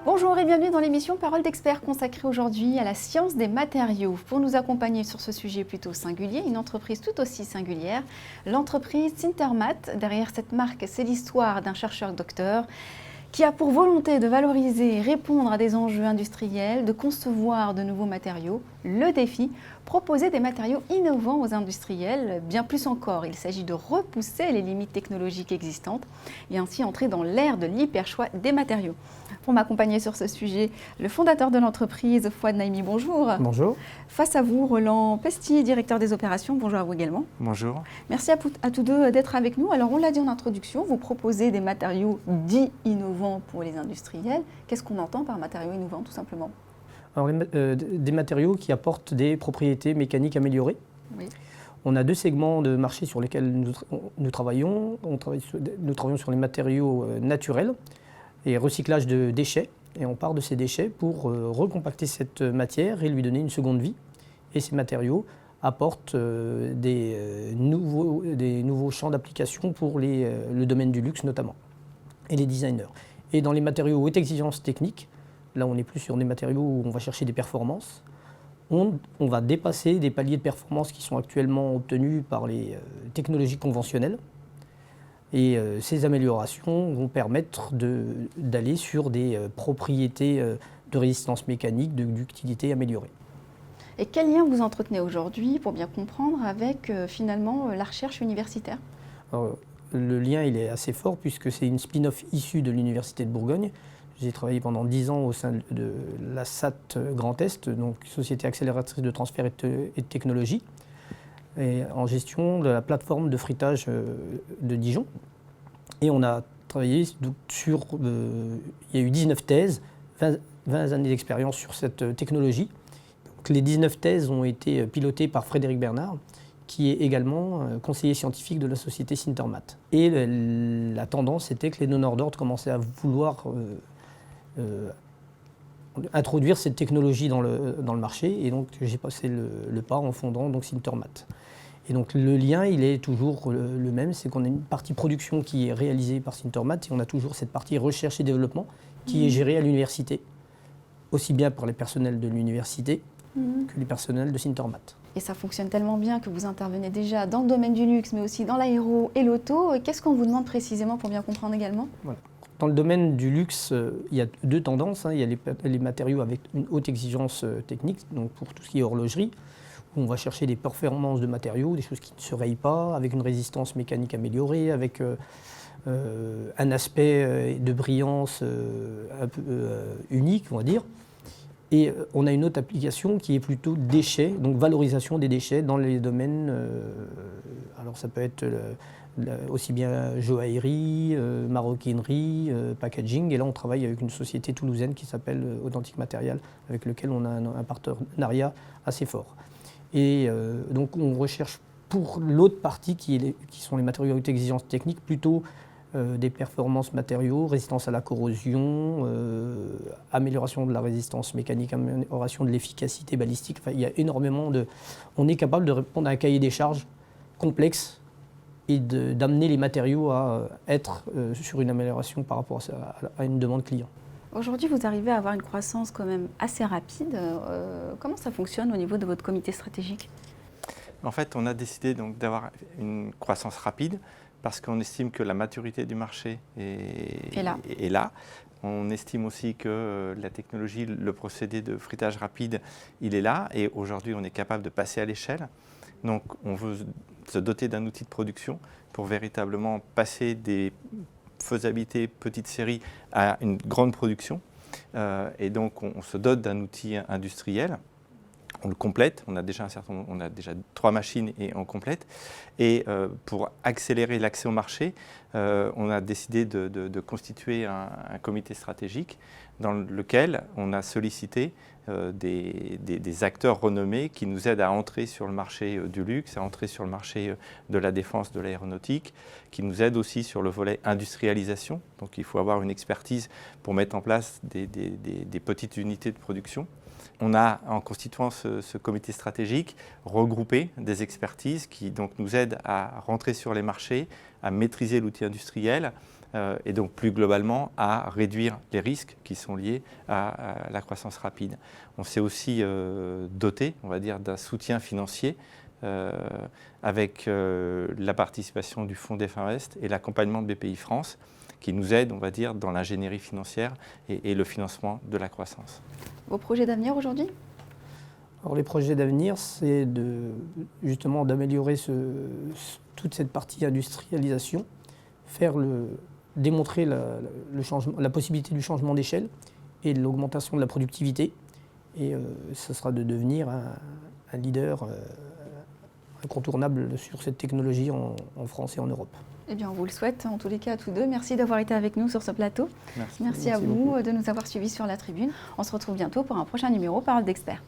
Bonjour et bienvenue dans l'émission Parole d'experts consacrée aujourd'hui à la science des matériaux. Pour nous accompagner sur ce sujet plutôt singulier, une entreprise tout aussi singulière, l'entreprise Sintermat. Derrière cette marque, c'est l'histoire d'un chercheur-docteur qui a pour volonté de valoriser et répondre à des enjeux industriels, de concevoir de nouveaux matériaux. Le défi, proposer des matériaux innovants aux industriels. Bien plus encore, il s'agit de repousser les limites technologiques existantes et ainsi entrer dans l'ère de l'hyperchoix des matériaux. Pour m'accompagner sur ce sujet, le fondateur de l'entreprise, Fouad Naimi, bonjour. Bonjour. Face à vous, Roland Pestier, directeur des opérations, bonjour à vous également. Bonjour. Merci à tous deux d'être avec nous. Alors on l'a dit en introduction, vous proposez des matériaux dits innovants pour les industriels. Qu'est-ce qu'on entend par matériaux innovants tout simplement? Alors, des matériaux qui apportent des propriétés mécaniques améliorées. Oui. On a deux segments de marché sur lesquels nous travaillons. Nous travaillons sur les matériaux naturels et recyclage de déchets. Et on part de ces déchets pour recompacter cette matière et lui donner une seconde vie. Et ces matériaux apportent des nouveaux champs d'application pour le domaine du luxe notamment, et les designers. Et dans les matériaux haute exigence technique, là on est plus sur des matériaux où on va chercher des performances, on va dépasser des paliers de performance qui sont actuellement obtenus par les technologies conventionnelles. Et ces améliorations vont permettre d'aller sur des propriétés de résistance mécanique, de ductilité améliorée. Et quel lien vous entretenez aujourd'hui, pour bien comprendre, avec finalement la recherche universitaire? Alors, le lien il est assez fort puisque c'est une spin-off issue de l'Université de Bourgogne. J'ai travaillé pendant 10 ans au sein de la SAT Grand Est, donc Société accélératrice de transfert et de technologie, et en gestion de la plateforme de frittage de Dijon. Et on a travaillé sur, il y a eu 19 thèses, 20 années d'expérience sur cette technologie. Donc, les 19 thèses ont été pilotées par Frédéric Bernard, qui est également conseiller scientifique de la société Sintermat. Et la tendance était que les donneurs d'ordre commençaient à vouloir introduire cette technologie dans le marché, et donc j'ai passé le pas en fondant donc Sintermat. Et donc le lien il est toujours le même, c'est qu'on a une partie production qui est réalisée par Sintermat et on a toujours cette partie recherche et développement qui est gérée à l'université, aussi bien par les personnels de l'université que les personnels de Sintermat. Et ça fonctionne tellement bien que vous intervenez déjà dans le domaine du luxe, mais aussi dans l'aéro et l'auto. Qu'est-ce qu'on vous demande précisément pour bien comprendre également? Voilà. Dans le domaine du luxe, il y a deux tendances. Il y a les matériaux avec une haute exigence technique, donc pour tout ce qui est horlogerie, où on va chercher des performances de matériaux, des choses qui ne se rayent pas, avec une résistance mécanique améliorée, avec un aspect de brillance un peu unique, on va dire. Et on a une autre application qui est plutôt déchets, donc valorisation des déchets dans les domaines, alors ça peut être aussi bien joaillerie, maroquinerie, packaging. Et là, on travaille avec une société toulousaine qui s'appelle Authentic Material, avec lequel on a un partenariat assez fort. Et donc, on recherche pour l'autre partie, qui sont les matériaux à haute exigence technique, plutôt des performances matériaux, résistance à la corrosion, amélioration de la résistance mécanique, amélioration de l'efficacité balistique. Enfin, il y a énormément de... On est capable de répondre à un cahier des charges complexe et d'amener les matériaux à être sur une amélioration par rapport à une demande client. Aujourd'hui, vous arrivez à avoir une croissance quand même assez rapide. Comment ça fonctionne au niveau de votre comité stratégique? En fait, on a décidé donc d'avoir une croissance rapide parce qu'on estime que la maturité du marché est là. On estime aussi que la technologie, le procédé de frittage rapide, il est là. Et aujourd'hui, on est capable de passer à l'échelle. Donc, on veut se doter d'un outil de production pour véritablement passer des faisabilités petites séries à une grande production. Et donc, on se dote d'un outil industriel. On le complète, on a déjà 3 machines et on complète. Et pour accélérer l'accès au marché, on a décidé de constituer un comité stratégique dans lequel on a sollicité des acteurs renommés qui nous aident à entrer sur le marché du luxe, à entrer sur le marché de la défense, de l'aéronautique, qui nous aident aussi sur le volet industrialisation. Donc il faut avoir une expertise pour mettre en place des petites unités de production. On a, en constituant ce comité stratégique, regroupé des expertises qui donc nous aident à rentrer sur les marchés, à maîtriser l'outil industriel, et donc plus globalement à réduire les risques qui sont liés à la croissance rapide. On s'est aussi doté, on va dire, d'un soutien financier avec la participation du Fonds DFinvest et l'accompagnement de BPI France qui nous aident, on va dire, dans l'ingénierie financière et le financement de la croissance. Vos projets d'avenir aujourd'hui ? Alors les projets d'avenir, c'est justement d'améliorer toute cette partie industrialisation, démontrer la possibilité du changement d'échelle et de l'augmentation de la productivité. Et ce sera de devenir un leader incontournable sur cette technologie en France et en Europe. Eh bien, on vous le souhaite, en tous les cas, à tous deux. Merci d'avoir été avec nous sur ce plateau. Merci à vous de nous avoir suivis sur la tribune. On se retrouve bientôt pour un prochain numéro Parole d'Expert.